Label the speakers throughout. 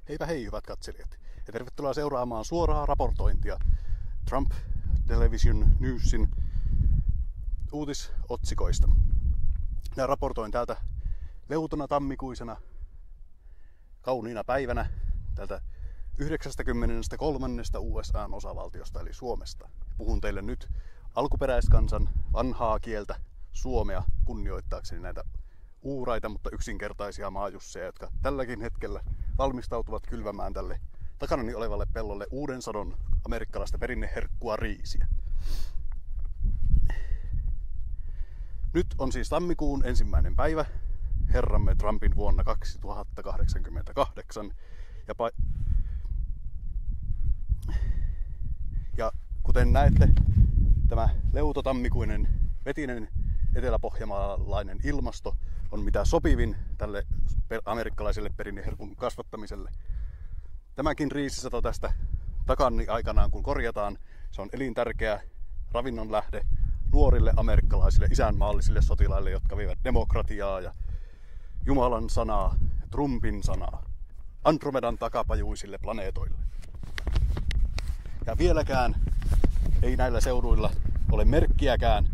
Speaker 1: Heipä hei hyvät katselijat ja tervetuloa seuraamaan suoraa raportointia Trump Television Newsin uutisotsikoista. Minä raportoin täältä leutona tammikuisena kauniina päivänä täältä 93. USA:n osavaltiosta eli Suomesta. Puhun teille nyt alkuperäiskansan vanhaa kieltä suomea kunnioittaakseni näitä uuraita, mutta yksinkertaisia maajusseja, jotka tälläkin hetkellä valmistautuvat kylvämään tälle takanani olevalle pellolle uuden sadon amerikkalaista perinneherkkua riisiä. Nyt on siis tammikuun 1. päivä, herramme Trumpin vuonna 2088. Ja kuten näette, tämä leutotammikuinen vetinen eteläpohjamaalainen ilmasto on mitä sopivin tälle amerikkalaiselle perinneherkun kasvattamiselle. Tämäkin riisisato tästä takani aikanaan kun korjataan, se on elintärkeä ravinnon lähde nuorille amerikkalaisille isänmaallisille sotilaille, jotka vievät demokratiaa ja Jumalan sanaa, Trumpin sanaa Andromedan takapajuisille planeetoille. Ja vieläkään ei näillä seuduilla ole merkkiäkään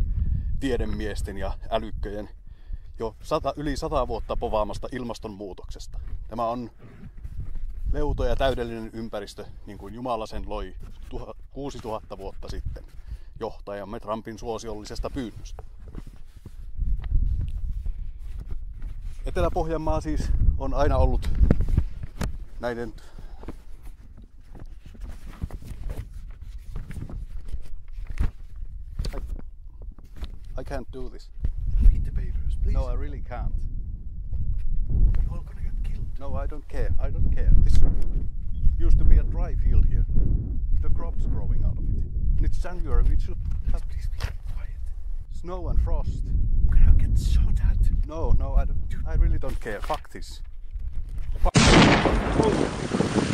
Speaker 1: tiedemiesten ja älykköjen jo yli 100 vuotta povaamasta ilmastonmuutoksesta. Tämä on leuto ja täydellinen ympäristö, niin kuin Jumala sen loi 6000 vuotta sitten johtajamme Trumpin suosiollisesta pyynnöstä. Etelä-Pohjanmaa siis on aina ollut näiden I can't do this.
Speaker 2: Read the papers, please.
Speaker 1: No, I really can't.
Speaker 2: You're all gonna get killed.
Speaker 1: No, I don't care. I don't care. This used to be a dry field here. The crops growing out of it. And it's January. We should have
Speaker 2: Please be quiet.
Speaker 1: snow and frost.
Speaker 2: I'm gonna get shot at.
Speaker 1: No, I don't. I really don't care. Fuck this. Fuck. Oh.